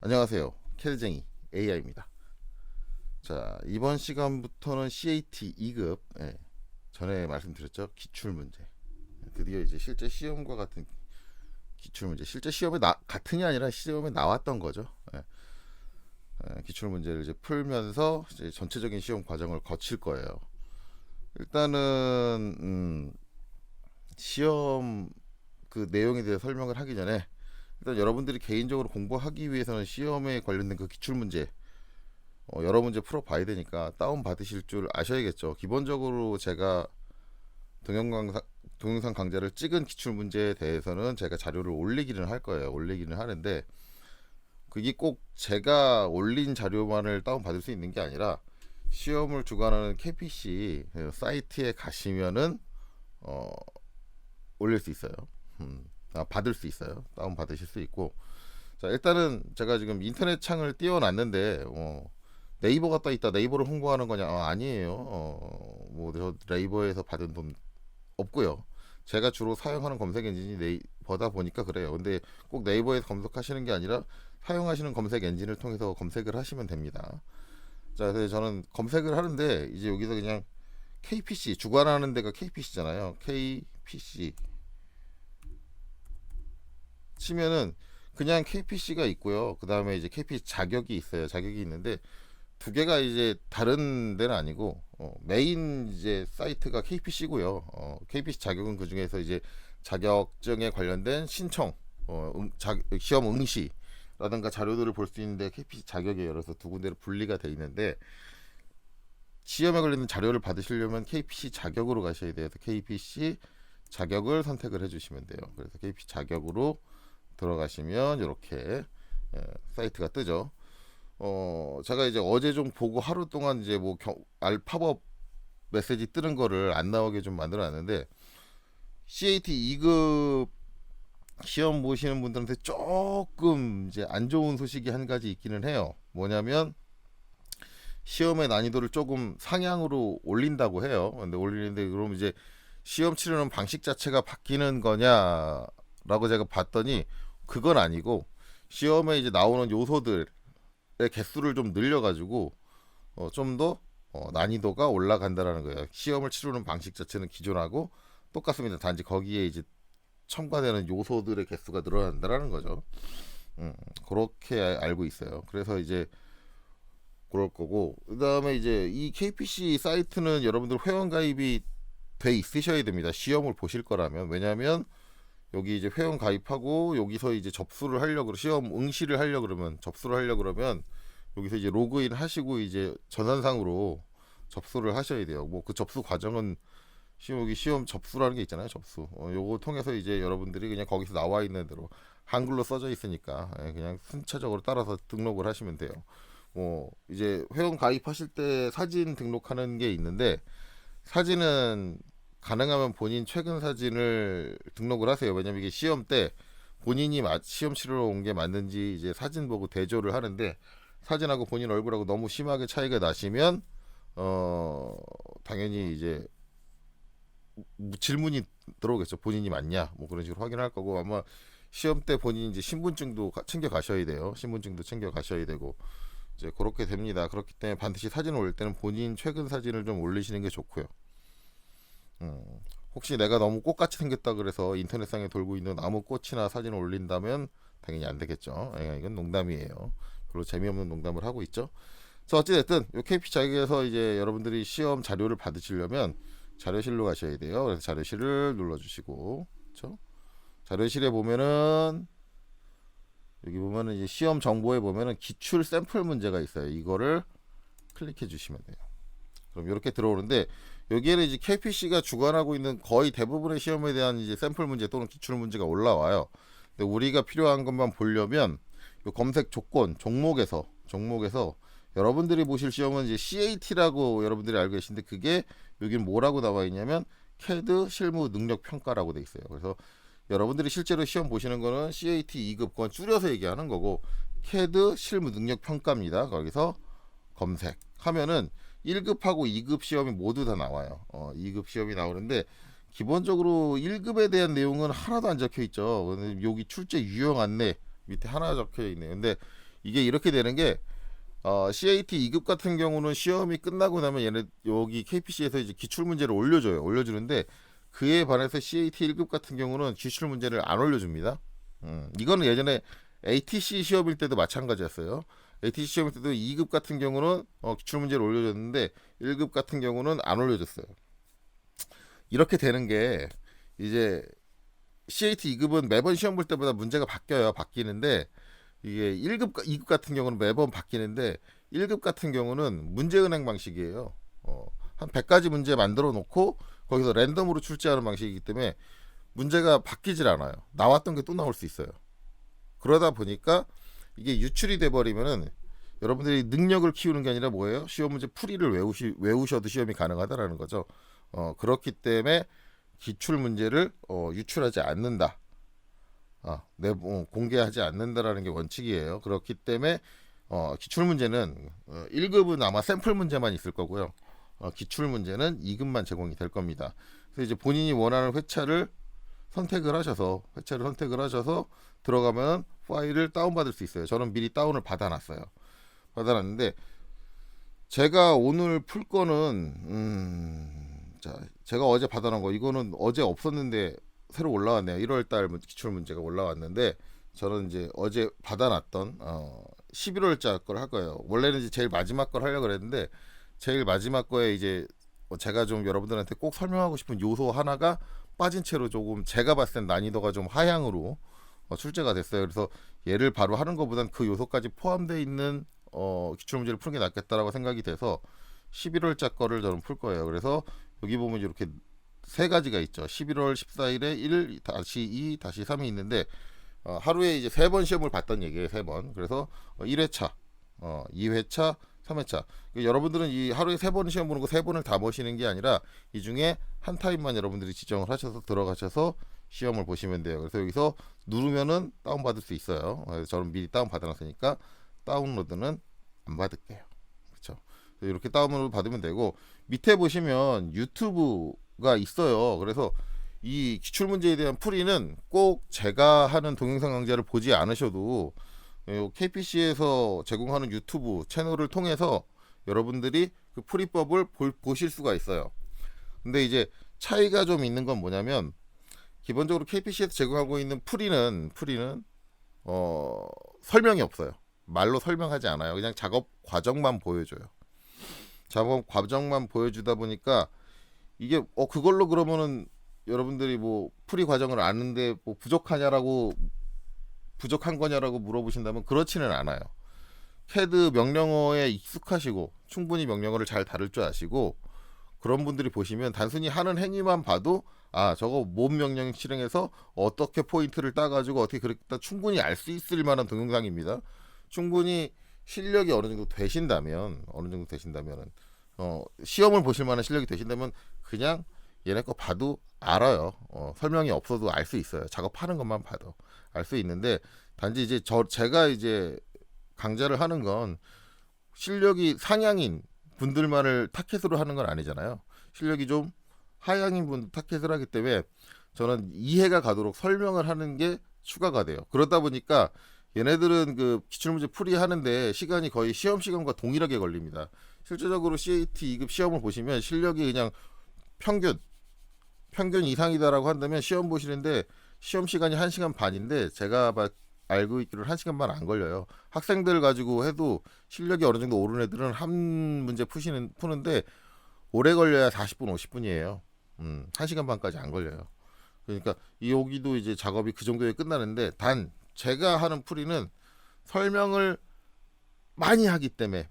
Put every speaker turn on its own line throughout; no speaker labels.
안녕하세요. 캐드쟁이 AI입니다. 자, 이번 시간부터는 CAT 2급, 전에 말씀드렸죠. 기출문제. 드디어 이제 실제 시험과 같은 기출문제. 실제 시험에 같은이 아니라 시험에 나왔던 거죠. 기출문제를 이제 풀면서 이제 전체적인 시험 과정을 거칠 거예요. 일단은 시험 그 내용에 대해 설명을 하기 전에 일단 여러분들이 개인적으로 공부하기 위해서는 시험에 관련된 그 기출문제 여러 문제 풀어봐야 되니까 다운 받으실 줄 아셔야겠죠. 기본적으로 제가 동영상 강좌를 찍은 기출문제에 대해서는 제가 자료를 올리기는 할 거예요. 올리기는 하는데 그게 꼭 제가 올린 자료만을 다운 받을 수 있는 게 아니라 시험을 주관하는 KPC 사이트에 가시면은 올릴 수 있어요. 받을 수 있어요. 다운 받으실 수 있고. 자, 일단은 제가 지금 인터넷 창을 띄워놨는데 네이버가 떠 있다. 네이버를 홍보하는 거냐? 아니에요. 뭐 저 네이버에서 받은 돈 없고요. 제가 주로 사용하는 검색 엔진이 네이버다 보니까 그래요. 근데 꼭 네이버에서 검색하시는 게 아니라 사용하시는 검색 엔진을 통해서 검색을 하시면 됩니다. 자, 그래서 저는 검색을 하는데 이제 여기서 그냥 KPC 주관하는 데가 KPC잖아요. KPC 치면은 그냥 KPC가 있고요. 그 다음에 이제 KPC 자격이 있어요. 자격이 있는데 두 개가 이제 다른 데는 아니고 메인 이제 사이트가 KPC고요. KPC 자격은 그 중에서 이제 자격증에 관련된 신청, 시험 응시라든가 자료들을 볼 수 있는데 KPC 자격에 열어서 두 군데로 분리가 돼 있는데 시험에 관련된 자료를 받으시려면 KPC 자격으로 가셔야 돼요. KPC 자격을 선택을 해주시면 돼요. 그래서 KPC 자격으로 들어가시면 이렇게 사이트가 뜨죠. 제가 이제 어제 좀 보고 하루 동안 이제 뭐 알파법 메시지 뜨는 거를 안 나오게 좀 만들어 놨는데 CAT 2급 시험 보시는 분들한테 조금 이제 안 좋은 소식이 한 가지 있기는 해요. 뭐냐면 시험의 난이도를 조금 상향으로 올린다고 해요. 근데 올리는데 그럼 이제 시험 치르는 방식 자체가 바뀌는 거냐라고 제가 봤더니 그건 아니고 시험에 이제 나오는 요소들의 개수를 좀 늘려가지고 좀 더 난이도가 올라간다라는 거예요. 시험을 치르는 방식 자체는 기존하고 똑같습니다. 단지 거기에 이제 첨가되는 요소들의 개수가 늘어난다라는 거죠. 그렇게 알고 있어요. 그래서 이제 그럴 거고 그 다음에 이제 이 KPC 사이트는 여러분들 회원 가입이 돼 있으셔야 됩니다. 시험을 보실 거라면. 왜냐하면 여기 이제 회원 가입하고 여기서 이제 접수를 하려고 시험 응시를 하려고 그러면 접수를 하려고 그러면 여기서 이제 로그인 하시고 이제 전산상으로 접수를 하셔야 돼요. 뭐 그 접수 과정은 여기 시험 접수라는 게 있잖아요. 접수. 요거 통해서 이제 여러분들이 그냥 거기서 나와 있는 대로 한글로 써져 있으니까 그냥 순차적으로 따라서 등록을 하시면 돼요. 뭐 이제 회원 가입하실 때 사진 등록하는 게 있는데 사진은 가능하면 본인 최근 사진을 등록을 하세요. 왜냐면 이게 시험 때 본인이 시험 치러 온 게 맞는지 이제 사진 보고 대조를 하는데 사진하고 본인 얼굴하고 너무 심하게 차이가 나시면 당연히 이제 질문이 들어오겠죠. 본인이 맞냐? 뭐 그런 식으로 확인할 거고 아마 시험 때 본인이 이제 신분증도 챙겨 가셔야 돼요. 신분증도 챙겨 가셔야 되고 이제 그렇게 됩니다. 그렇기 때문에 반드시 사진을 올릴 때는 본인 최근 사진을 좀 올리시는 게 좋고요. 혹시 내가 너무 꽃같이 생겼다 그래서 인터넷상에 돌고 있는 아무 꽃이나 사진을 올린다면 당연히 안 되겠죠. 이건 농담이에요. 별로 재미없는 농담을 하고 있죠. 자, 어찌됐든 이 KP 자격에서 이제 여러분들이 시험 자료를 받으시려면 자료실로 가셔야 돼요. 그래서 자료실을 눌러주시고, 그렇죠? 자료실에 보면은 여기 보면은 이제 시험 정보에 보면은 기출 샘플 문제가 있어요. 이거를 클릭해 주시면 돼요. 그럼 이렇게 들어오는데 여기에는 이제 KPC가 주관하고 있는 거의 대부분의 시험에 대한 이제 샘플 문제 또는 기출 문제가 올라와요. 근데 우리가 필요한 것만 보려면 요 검색 조건 종목에서 여러분들이 보실 시험은 이제 CAT라고 여러분들이 알고 계신데 그게 여기는 뭐라고 나와 있냐면 CAD 실무 능력 평가라고 돼 있어요. 그래서 여러분들이 실제로 시험 보시는 거는 CAT 2급 건 줄여서 얘기하는 거고 CAD 실무 능력 평가입니다. 거기서 검색하면은 1급하고 2급 시험이 모두 다 나와요. 2급 시험이 나오는데 기본적으로 1급에 대한 내용은 하나도 안 적혀 있죠. 여기 출제 유형 안내 밑에 하나 적혀 있네요. 근데 이게 이렇게 되는 게 CAT 2급 같은 경우는 시험이 끝나고 나면 얘네 여기 KPC에서 이제 기출 문제를 올려주는데 그에 반해서 CAT 1급 같은 경우는 기출 문제를 안 올려줍니다. 이거는 예전에 ATC 시험일 때도 마찬가지였어요. ATC 시험일 때도 2급 같은 경우는 기출 문제를 올려줬는데 1급 같은 경우는 안 올려줬어요. 이렇게 되는 게 이제 CAT 2급은 매번 시험 볼 때마다 문제가 바뀌는데 이게 1급, 2급 같은 경우는 매번 바뀌는데 1급 같은 경우는 문제은행 방식이에요. 한 100가지 문제 만들어 놓고 거기서 랜덤으로 출제하는 방식이기 때문에 문제가 바뀌질 않아요. 나왔던 게 또 나올 수 있어요. 그러다 보니까 이게 유출이 돼 버리면은 여러분들이 능력을 키우는 게 아니라 뭐예요? 시험 문제 풀이를 외우셔도 시험이 가능하다라는 거죠. 그렇기 때문에 기출 문제를 유출하지 않는다. 공개하지 않는다라는 게 원칙이에요. 그렇기 때문에 기출 문제는 1급은 아마 샘플 문제만 있을 거고요. 기출 문제는 2급만 제공이 될 겁니다. 그래서 이제 본인이 원하는 회차를 선택을 하셔서 들어가면 파일을 다운받을 수 있어요. 저는 미리 다운을 받아놨어요. 받아놨는데 제가 오늘 풀 거는 제가 어제 받아놓은 거 이거는 어제 없었는데 새로 올라왔네요. 1월달 기출 문제가 올라왔는데 저는 이제 어제 받아놨던 11월자 걸 할 거예요. 원래는 이제 제일 마지막 걸 하려고 그랬는데 제일 마지막 거에 이제 제가 좀 여러분들한테 꼭 설명하고 싶은 요소 하나가 빠진 채로 조금 제가 봤을 땐 난이도가 좀 하향으로 출제가 됐어요. 그래서 얘를 바로 하는 것보단 그 요소까지 포함되어 있는 기출 문제를 푸는 게 낫겠다라고 생각이 돼서 11월자 거를 저는 풀 거예요. 그래서 여기 보면 이렇게 세 가지가 있죠. 11월 14일에 1, 다시 2, 다시 3이 있는데 하루에 이제 3번 시험을 봤던 얘기예요. 3번. 그래서 1회차, 2회차, 3회차. 여러분들은 이 하루에 3번 시험 보는 거 3번을 다 보시는 게 아니라 이 중에 한 타임만 여러분들이 지정을 하셔서 들어가셔서 시험을 보시면 돼요. 그래서 여기서 누르면은 다운 받을 수 있어요. 그래서 저는 미리 다운 받아놨으니까 다운로드는 안 받을게요. 그렇죠? 이렇게 다운로드 받으면 되고 밑에 보시면 유튜브가 있어요. 그래서 이 기출 문제에 대한 풀이는 꼭 제가 하는 동영상 강좌를 보지 않으셔도 KPC에서 제공하는 유튜브 채널을 통해서 여러분들이 그 풀이법을 보실 수가 있어요. 근데 이제 차이가 좀 있는 건 뭐냐면 기본적으로 KPC에서 제공하고 있는 풀이는 설명이 없어요. 말로 설명하지 않아요. 그냥 작업 과정만 보여줘요. 작업 과정만 보여주다 보니까 이게 그걸로 그러면은 여러분들이 뭐 풀이 과정을 아는데 뭐 부족한 거냐라고 물어보신다면 그렇지는 않아요. CAD 명령어에 익숙하시고 충분히 명령어를 잘 다룰 줄 아시고 그런 분들이 보시면 단순히 하는 행위만 봐도 저거 뭔 명령 실행해서 어떻게 포인트를 따가지고 어떻게 그랬다 충분히 알 수 있을 만한 동영상입니다. 충분히 실력이 어느 정도 되신다면은 시험을 보실 만한 실력이 되신다면 그냥 얘네 거 봐도 알아요. 설명이 없어도 알 수 있어요. 작업하는 것만 봐도 알 수 있는데 단지 이제 제가 이제 강좌를 하는 건 실력이 상향인 분들만을 타켓으로 하는 건 아니잖아요. 실력이 좀 하향인 분 타켓을 하기 때문에 저는 이해가 가도록 설명을 하는 게 추가가 돼요. 그러다 보니까 얘네들은 그 기출문제 풀이하는데 시간이 거의 시험 시간과 동일하게 걸립니다. 실제적으로 CAT 2급 시험을 보시면 실력이 그냥 평균 이상이다라고 한다면 시험 보시는데 시험 시간이 1시간 반인데 제가 알고 있기로는 1시간 반 안 걸려요. 학생들 가지고 해도 실력이 어느 정도 오른 애들은 한 문제 푸는데 오래 걸려야 40분 50분이에요. 1시간 반까지 안 걸려요. 그러니까 여기도 이제 작업이 그 정도에 끝나는데 단 제가 하는 풀이는 설명을 많이 하기 때문에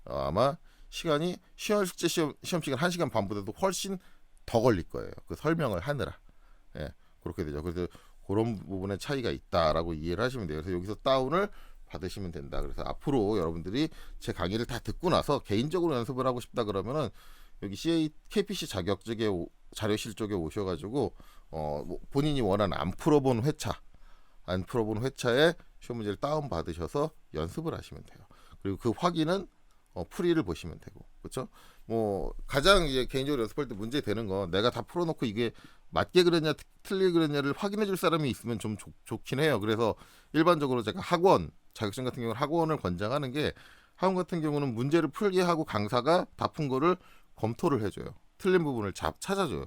아마 시간이 시험 시간 1시간 반보다도 훨씬 더 걸릴 거예요. 그 설명을 하느라. 그렇게 되죠. 그래서 그런 부분에 차이가 있다라고 이해를 하시면 돼요. 그래서 여기서 다운을 받으시면 된다. 그래서 앞으로 여러분들이 제 강의를 다 듣고 나서 개인적으로 연습을 하고 싶다 그러면은 여기 KPC 자격증의 자료실 쪽에 오셔가지고 본인이 원하는 안 풀어본 회차에 시험 문제를 다운 받으셔서 연습을 하시면 돼요. 그리고 그 확인은 풀이를 보시면 되고, 그렇죠? 뭐 가장 이제 개인적으로 연습할 때 문제 되는 건 내가 다 풀어놓고 이게 맞게 그랬냐 틀리게 그랬냐를 확인해 줄 사람이 있으면 좀 좋긴 해요. 그래서 일반적으로 제가 학원 자격증 같은 경우는 학원을 권장하는 게 학원 같은 경우는 문제를 풀게 하고 강사가 다 푼 거를 검토를 해줘요. 틀린 부분을 찾아줘요.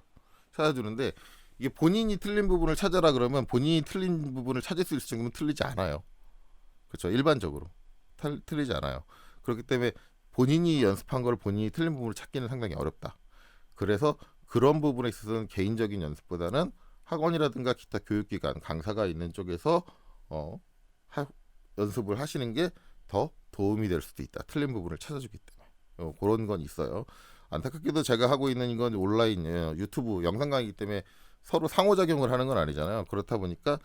찾아주는데 이게 본인이 틀린 부분을 찾아라 그러면 본인이 틀린 부분을 찾을 수 있을 정도면 틀리지 않아요. 그렇죠. 일반적으로 틀리지 않아요. 그렇기 때문에 본인이 연습한 걸 본인이 틀린 부분을 찾기는 상당히 어렵다. 그래서 그런 부분에 있어서는 개인적인 연습보다는 학원이라든가 기타 교육기관 강사가 있는 쪽에서 연습을 하시는 게 더 도움이 될 수도 있다. 틀린 부분을 찾아주기 때문에 그런 건 있어요. 안타깝게도 제가 하고 있는 이건 온라인 유튜브 영상 강의이기 때문에 서로 상호작용을 하는 건 아니잖아요. 그렇다 보니까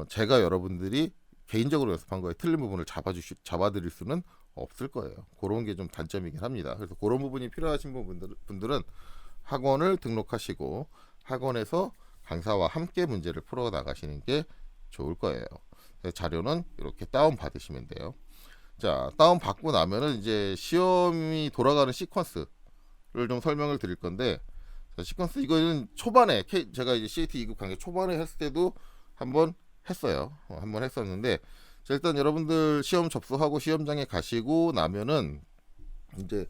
제가 여러분들이 개인적으로 연습한 거에 틀린 부분을 잡아드릴 수는 없을 거예요. 그런 게 좀 단점이긴 합니다. 그래서 그런 부분이 필요하신 분들은 학원을 등록하시고 학원에서 강사와 함께 문제를 풀어 나가시는 게 좋을 거예요. 자료는 이렇게 다운 받으시면 돼요. 자, 다운 받고 나면은 이제 시험이 돌아가는 시퀀스를 좀 설명을 드릴 건데, 자, 시퀀스 이거는 초반에 제가 이제 CAT 2급 강의 초반에 했을 때도 한번 했어요. 한번 했었는데, 자, 일단 여러분들 시험 접수하고 시험장에 가시고 나면은 이제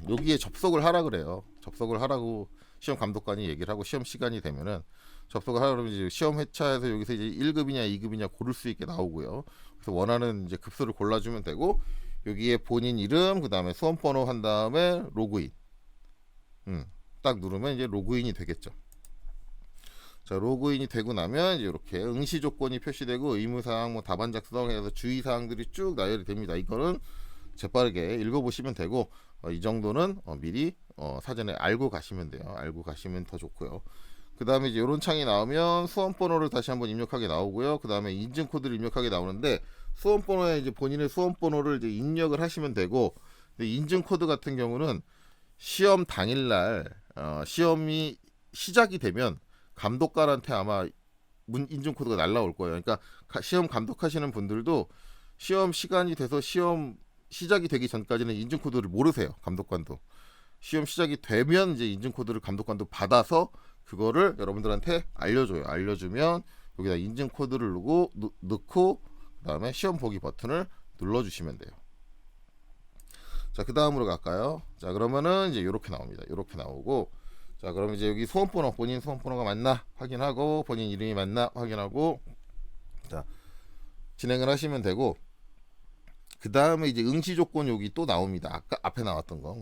여기에 접속을 하라 그래요. 접속을 하라고 시험 감독관이 얘기를 하고 시험 시간이 되면은 접속을 하라 그러면 이제 시험 회차에서 여기서 이제 1급이냐 2급이냐 고를 수 있게 나오고요. 그래서 원하는 이제 급수를 골라주면 되고 여기에 본인 이름 그다음에 수험번호 한 다음에 로그인 딱 누르면 이제 로그인이 되겠죠. 자, 로그인이 되고 나면 이렇게 응시 조건이 표시되고 의무사항 뭐 답안 작성해서 주의사항들이 쭉 나열이 됩니다. 이거는 재빠르게 읽어보시면 되고 이 정도는 미리 사전에 알고 가시면 돼요. 알고 가시면 더 좋고요. 그 다음에 이제 이런 창이 나오면 수험번호를 다시 한번 입력하게 나오고요. 그 다음에 인증코드를 입력하게 나오는데 수험번호에 이제 본인의 수험번호를 이제 입력을 하시면 되고 인증코드 같은 경우는 시험 당일날 시험이 시작이 되면 감독관한테 아마 인증코드가 날라올 거예요. 그러니까 시험 감독하시는 분들도 시험 시간이 돼서 시험 시작이 되기 전까지는 인증코드를 모르세요. 감독관도. 시험 시작이 되면 이제 인증코드를 감독관도 받아서 그거를 여러분들한테 알려줘요. 알려주면 여기다 인증코드를 넣고 그다음에 시험 보기 버튼을 눌러주시면 돼요. 자, 그 다음으로 갈까요? 자, 그러면은 이제 이렇게 나옵니다. 이렇게 나오고 자, 그럼 이제 여기 수험번호 본인 수험번호가 맞나 확인하고 본인 이름이 맞나 확인하고 자, 진행을 하시면 되고 그 다음에 이제 응시 조건 여기 또 나옵니다. 아까 앞에 나왔던 거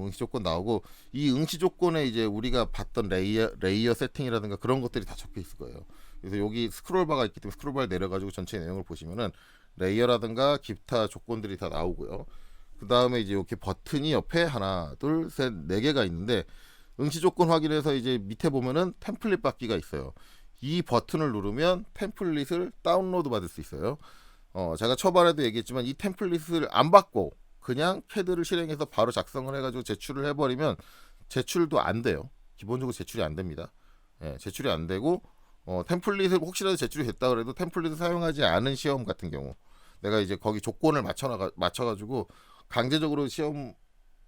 응시 조건 나오고 이 응시 조건에 이제 우리가 봤던 레이어 세팅이라든가 그런 것들이 다 적혀 있을 거예요. 그래서 여기 스크롤바가 있기 때문에 스크롤바를 내려가지고 전체 내용을 보시면은 레이어라든가 기타 조건들이 다 나오고요. 그 다음에 이제 이렇게 버튼이 옆에 하나, 둘, 셋, 네 개가 있는데 응시 조건 확인해서 이제 밑에 보면은 템플릿 받기가 있어요. 이 버튼을 누르면 템플릿을 다운로드 받을 수 있어요. 제가 초반에도 얘기했지만 이 템플릿을 안 받고 그냥 캐드를 실행해서 바로 작성을 해가지고 제출을 해버리면 제출도 안 돼요. 기본적으로 제출이 안 됩니다. 제출이 안 되고 템플릿을 혹시라도 제출이 됐다 그래도 템플릿을 사용하지 않은 시험 같은 경우 내가 이제 거기 조건을 맞춰가지고 강제적으로 시험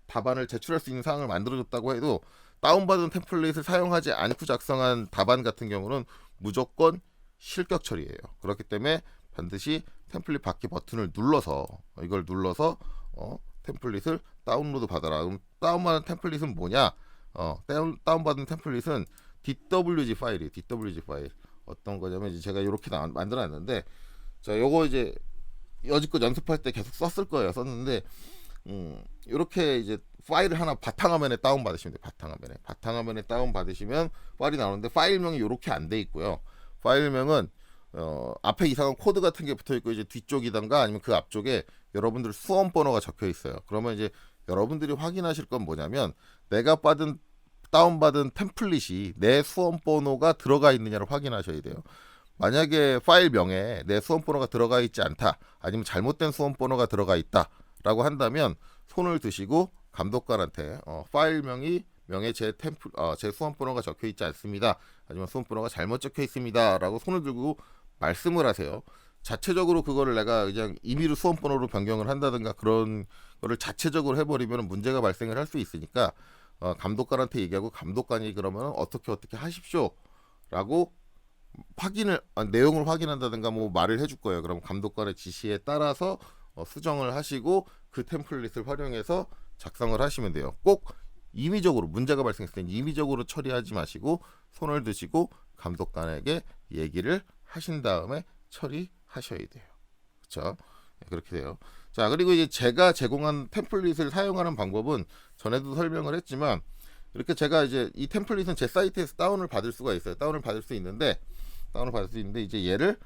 답안을 제출할 수 있는 상황을 만들어줬다고 해도 다운받은 템플릿을 사용하지 않고 작성한 답안 같은 경우는 무조건 실격 처리예요. 그렇기 때문에 반드시 템플릿 받기 버튼을 눌러서 이걸 눌러서 템플릿을 다운로드 받아라. 그럼 다운받은 템플릿은 뭐냐? 다운받은 템플릿은 DWG 파일이에요. DWG 파일 어떤 거냐면 이제 제가 이렇게 만들어놨는데 자, 요거 이제 여지껏 연습할 때 계속 썼을 거예요. 썼는데 이렇게 이제 파일을 하나 바탕화면에 다운 받으시면 돼요. 바탕화면에 다운 받으시면 파일이 나오는데 파일명이 이렇게 안 돼 있고요. 파일명은 앞에 이상한 코드 같은 게 붙어 있고 이제 뒤쪽이던가 아니면 그 앞쪽에 여러분들 수험 번호가 적혀 있어요. 그러면 이제 여러분들이 확인하실 건 뭐냐면 내가 다운받은 템플릿이 내 수험 번호가 들어가 있느냐를 확인하셔야 돼요. 만약에 파일명에 내 수험 번호가 들어가 있지 않다 아니면 잘못된 수험 번호가 들어가 있다라고 한다면 손을 드시고 감독관한테 파일명에 제 수험 번호가 적혀 있지 않습니다. 아니면 수험 번호가 잘못 적혀 있습니다라고 손을 들고 말씀을 하세요. 자체적으로 그거를 내가 그냥 임의로 수험 번호로 변경을 한다든가 그런 거를 자체적으로 해버리면 문제가 발생을 할 수 있으니까 감독관한테 얘기하고 감독관이 그러면 어떻게 하십시오라고 내용을 확인한다든가 뭐 말을 해줄 거예요. 그럼 감독관의 지시에 따라서 수정을 하시고 그 템플릿을 활용해서 작성을 하시면 돼요. 꼭 임의적으로 문제가 발생했을 때 임의적으로 처리하지 마시고 손을 드시고 감독관에게 얘기를 하신 다음에 처리하셔야 돼요. 그렇죠? 그렇게 돼요. 자, 그리고 이제 제가 제공한 템플릿을 사용하는 방법은 전에도 설명을 했지만 이렇게 제가 이제 이 템플릿은 제 사이트에서 다운을 받을 수가 있어요. 다운을 받을 수 있는데 이제 얘를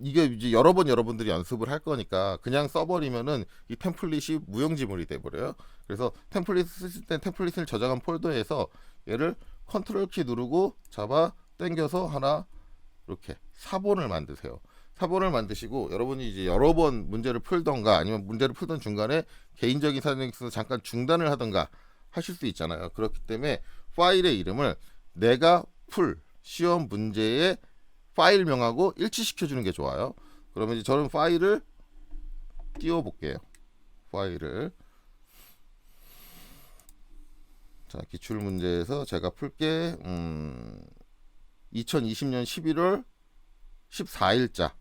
이게 이제 여러 번 여러분들이 연습을 할 거니까 그냥 써버리면은 이 템플릿이 무용지물이 돼버려요. 그래서 템플릿 쓰실 때 템플릿을 저장한 폴더에서 얘를 컨트롤 키 누르고 잡아 당겨서 하나 이렇게 사본을 만드세요. 사본을 만드시고 여러분이 이제 여러 번 문제를 풀던가 아니면 문제를 풀던 중간에 개인적인 사정에 있어서 잠깐 중단을 하던가 하실 수 있잖아요. 그렇기 때문에 파일의 이름을 내가 풀 시험 문제의 파일명하고 일치시켜주는 게 좋아요. 그러면 이제 저는 파일을 띄워볼게요. 파일을 자 기출문제에서 제가 풀게 2020년 11월 14일자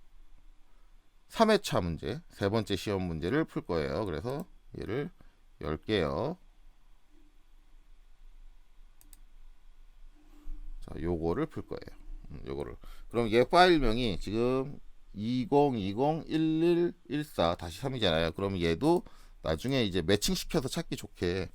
3회차 문제 세 번째 시험 문제를 풀 거예요. 그래서 얘를 열게요. 자, 요거를 풀 거예요. 요거를. 그럼 얘 파일명이 지금 2020-1114-3이잖아요. 그럼 얘도 나중에 이제 매칭시켜서 찾기 좋게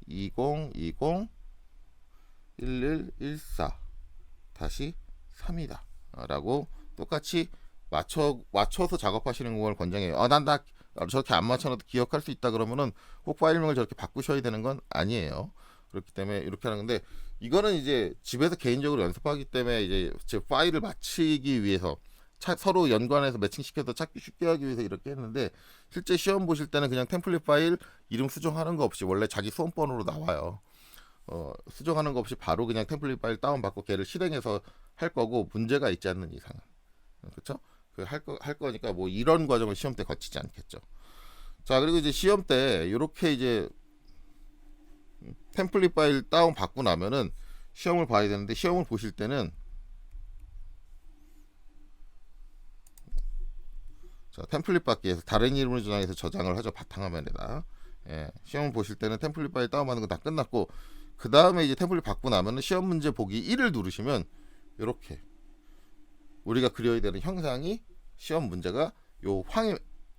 2020-1114-3이다 라고 똑같이 맞춰서 작업하시는 걸 권장해요. 나 저렇게 안 맞춰놔도 기억할 수 있다 그러면은 꼭 파일명을 저렇게 바꾸셔야 되는 건 아니에요. 그렇기 때문에 이렇게 하는 건데 이거는 이제 집에서 개인적으로 연습하기 때문에 이제 제 파일을 맞추기 위해서 서로 연관해서 매칭시켜서 찾기 쉽게 하기 위해서 이렇게 했는데 실제 시험 보실 때는 그냥 템플릿 파일 이름 수정하는 거 없이 원래 자기 수험번호로 나와요. 수정하는 거 없이 바로 그냥 템플릿 파일 다운받고 걔를 실행해서 할 거고 문제가 있지 않는 이상은 그렇죠? 할 거니까 뭐 이런 과정을 시험 때 거치지 않겠죠. 자 그리고 이제 시험 때 이렇게 이제 템플릿 파일 다운 받고 나면은 시험을 봐야 되는데 시험을 보실 때는 자, 템플릿 받기에서 다른 이름을 저장해서 저장을 하죠. 바탕화면에다. 시험을 보실 때는 템플릿 파일 다운받는 거 다 끝났고 그 다음에 이제 템플릿 받고 나면은 시험 문제 보기 1을 누르시면 이렇게 우리가 그려야 되는 형상이 시험 문제가 요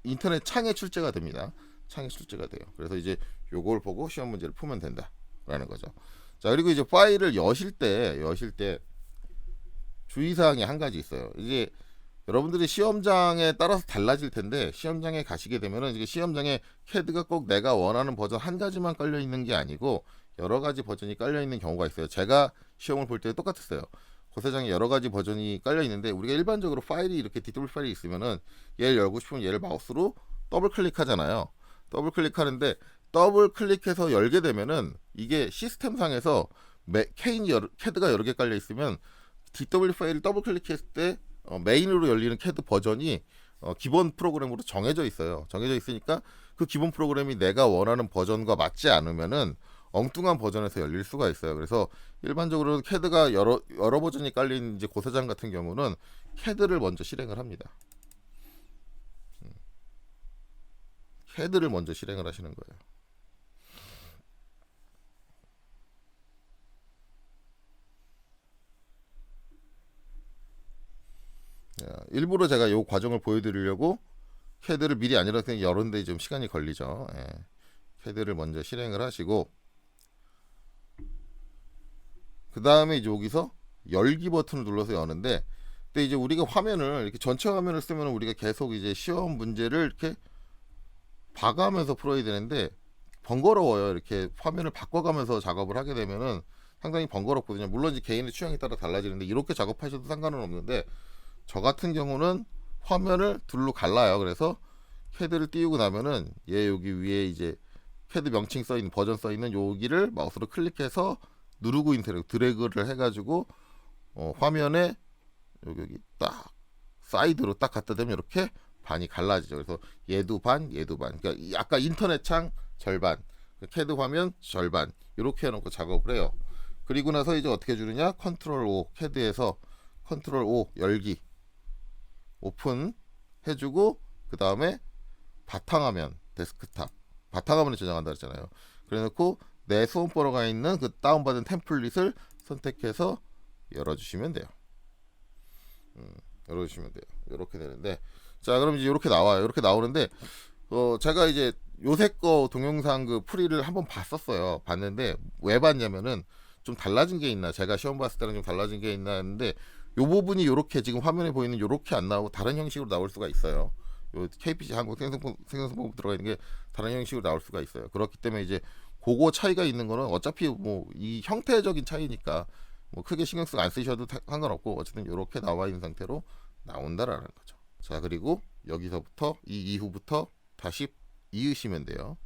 인터넷 창에 출제가 됩니다. 창에 출제가 돼요. 그래서 이제 요걸 보고 시험 문제를 풀면 된다라는 거죠. 자 그리고 이제 파일을 여실 때 주의사항이 한 가지 있어요. 이제 여러분들이 시험장에 따라서 달라질 텐데 시험장에 가시게 되면은 이게 시험장에 CAD가 꼭 내가 원하는 버전 한 가지만 깔려 있는 게 아니고 여러 가지 버전이 깔려 있는 경우가 있어요. 제가 시험을 볼 때 똑같았어요. 고세장에 여러 가지 버전이 깔려 있는데 우리가 일반적으로 파일이 이렇게 DW 파일이 있으면은 얘를 열고 싶으면 얘를 마우스로 더블 클릭하잖아요. 더블 클릭하는데 더블 클릭해서 열게 되면은 이게 시스템상에서 CAD가 여러 개 깔려 있으면 DW 파일을 더블 클릭했을 때 메인으로 열리는 CAD 버전이 기본 프로그램으로 정해져 있어요. 정해져 있으니까 그 기본 프로그램이 내가 원하는 버전과 맞지 않으면은 엉뚱한 버전에서 열릴 수가 있어요. 그래서 일반적으로 CAD가 여러 버전이 깔린 이제 고사장 같은 경우는 CAD를 먼저 실행을 합니다. CAD를 먼저 실행을 하시는 거예요. 일부러 제가 이 과정을 보여드리려고 CAD를 미리 아니라 그냥 여는데 좀 시간이 걸리죠. CAD를 먼저 실행을 하시고 그 다음에 이제 여기서 열기 버튼을 눌러서 여는데 근데 이제 우리가 화면을 이렇게 전체 화면을 쓰면 우리가 계속 이제 시험 문제를 이렇게 봐가면서 풀어야 되는데 번거로워요. 이렇게 화면을 바꿔가면서 작업을 하게 되면은 상당히 번거롭거든요. 물론 이제 개인의 취향에 따라 달라지는데 이렇게 작업하셔도 상관은 없는데 저 같은 경우는 화면을 둘로 갈라요. 그래서 CAD를 띄우고 나면은 얘 여기 위에 이제 CAD 명칭 써 있는 버전 써 있는 여기를 마우스로 클릭해서 누르고 있는 드래그를 해가지고 화면에 여기 딱 사이드로 딱 갖다 대면 이렇게 반이 갈라지죠. 그래서 얘도 반, 얘도 반. 그러니까 아까 인터넷 창 절반, CAD 화면 절반 이렇게 해놓고 작업을 해요. 그리고 나서 이제 어떻게 주느냐? 컨트롤 O 캐드에서 컨트롤 O 열기 오픈 해주고 그 다음에 바탕화면 데스크탑 바탕화면을 저장한다 그랬잖아요. 그래놓고 내 수험번호가 있는 그 다운받은 템플릿을 선택해서 열어주시면 돼요. 열어주시면 돼요. 이렇게 되는데 자 그럼 이제 이렇게 나와요. 이렇게 나오는데 제가 이제 요새 거 동영상 그 프리를 한번 봤었어요. 봤는데 왜 봤냐면은 좀 달라진 게 있나 제가 시험 봤을 때랑 좀 달라진 게 있나 했는데 요 부분이 요렇게 지금 화면에 보이는 요렇게 안 나오고 다른 형식으로 나올 수가 있어요. 요 KPC 한국 생성법 들어가 있는 게 다른 형식으로 나올 수가 있어요. 그렇기 때문에 이제 그거 차이가 있는 거는 어차피 뭐 이 형태적인 차이니까 뭐 크게 신경 쓰고 안 쓰셔도 상관없고 어쨌든 요렇게 나와 있는 상태로 나온다라는 거죠. 자 그리고 여기서부터 이 이후부터 다시 이으시면 돼요.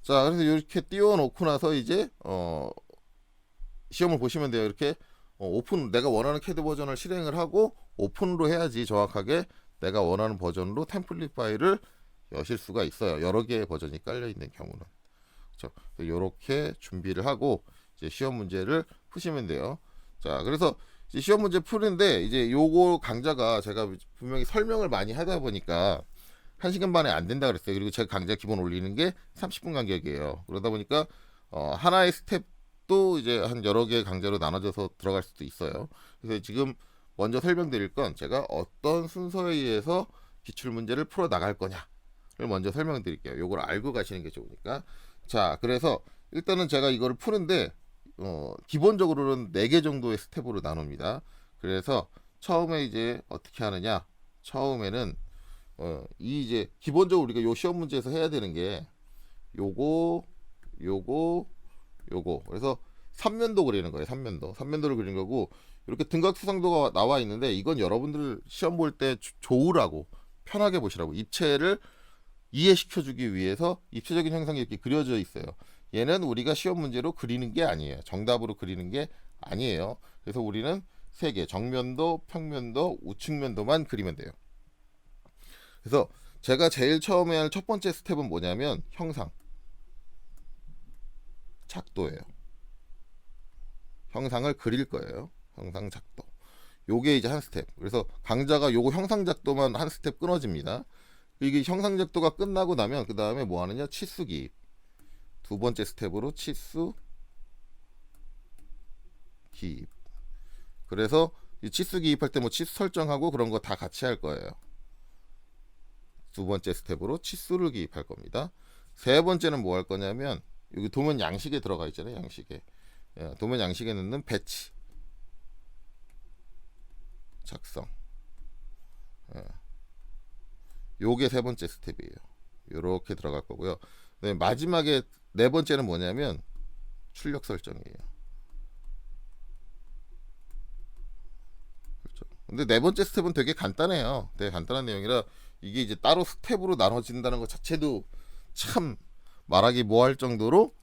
자 그래서 이렇게 띄워놓고 나서 이제 시험을 보시면 돼요. 이렇게 오픈 내가 원하는 캐드 버전을 실행을 하고 오픈으로 해야지 정확하게 내가 원하는 버전으로 템플릿 파일을 여실 수가 있어요. 여러 개의 버전이 깔려 있는 경우는. 그렇죠. 이렇게 준비를 하고 이제 시험 문제를 푸시면 돼요. 자, 그래서 이제 시험 문제 푸는데 이제 요거 강좌가 제가 분명히 설명을 많이 하다 보니까 1시간 반에 안 된다 그랬어요. 그리고 제가 강좌 기본 올리는 게 30분 간격이에요. 그러다 보니까 하나의 스텝도 이제 한 여러 개의 강좌로 나눠져서 들어갈 수도 있어요. 그래서 지금 먼저 설명드릴 건 제가 어떤 순서에 의해서 기출 문제를 풀어 나갈 거냐를 먼저 설명드릴게요. 요걸 알고 가시는 게 좋으니까. 자, 그래서 일단은 제가 이거를 푸는데 기본적으로는 4개 정도의 스텝으로 나눕니다. 그래서 처음에 이제 어떻게 하느냐? 처음에는 이 이제 기본적으로 우리가 요 시험 문제에서 해야 되는 게 요거 그래서 삼면도 그리는 거예요. 삼면도를 그리는 거고 이렇게 등각수상도가 나와 있는데 이건 여러분들 시험 볼 때 좋으라고 편하게 보시라고 입체를 이해시켜 주기 위해서 입체적인 형상이 이렇게 그려져 있어요. 얘는 우리가 시험 문제로 그리는 게 아니에요. 정답으로 그리는 게 아니에요. 그래서 우리는 3개 정면도, 평면도, 우측면도만 그리면 돼요. 그래서 제가 제일 처음에 할 첫 번째 스텝은 뭐냐면 형상 작도예요. 형상을 그릴 거예요. 형상 작도. 요게 이제 한 스텝. 그래서 강좌가 요거 형상 작도만 한 스텝 끊어집니다. 이게 형상 작도가 끝나고 나면 그 다음에 뭐 하느냐? 치수 기입. 두 번째 스텝으로 치수 기입. 그래서 이 치수 기입할 때 뭐 치수 설정하고 그런 거 다 같이 할 거예요. 두 번째 스텝으로 치수를 기입할 겁니다. 세 번째는 뭐 할 거냐면 여기 도면 양식에 들어가 있잖아요. 양식에. 도면 양식에 넣는 배치 작성. 요게 세 번째 스텝이에요. 요렇게 들어갈 거고요. 네, 마지막에 네 번째는 뭐냐면 출력 설정이에요. 그렇죠. 근데 네 번째 스텝은 되게 간단해요. 되게 간단한 내용이라 이게 이제 따로 스텝으로 나눠진다는 것 자체도 참 말하기 뭐할 정도로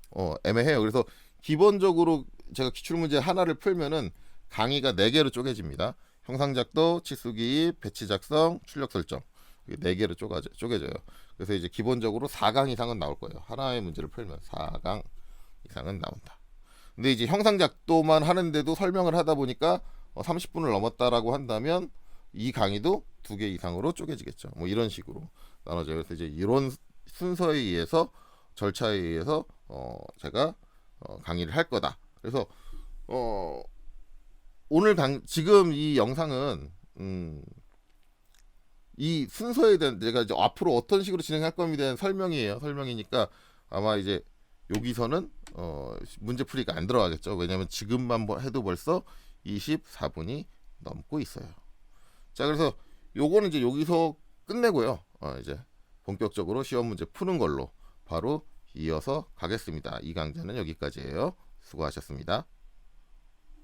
애매해요. 그래서 기본적으로 제가 기출문제 하나를 풀면은 강의가 4개로 쪼개집니다. 형상작도, 치수기입, 배치 작성, 출력 설정 4개로 쪼개져요. 그래서 이제 기본적으로 4강 이상은 나올 거예요. 하나의 문제를 풀면 4강 이상은 나온다. 근데 이제 형상작도만 하는데도 설명을 하다 보니까 30분을 넘었다라고 한다면 이 강의도 2개 이상으로 쪼개지겠죠. 뭐 이런 식으로 나눠져요. 그래서 이제 이런 순서에 의해서 절차에 의해서 제가 강의를 할 거다. 그래서 오늘 지금 이 영상은 이 순서에 대한 제가 이제 앞으로 어떤 식으로 진행할 겁니에 대한 설명이에요. 설명이니까 아마 이제 여기서는 문제풀이가 안 들어가겠죠. 왜냐하면 지금만 해도 벌써 24분이 넘고 있어요. 자, 그래서 요거는 이제 여기서 끝내고요. 이제 본격적으로 시험 문제 푸는 걸로 바로 이어서 가겠습니다. 이 강좌는 여기까지예요. 수고하셨습니다.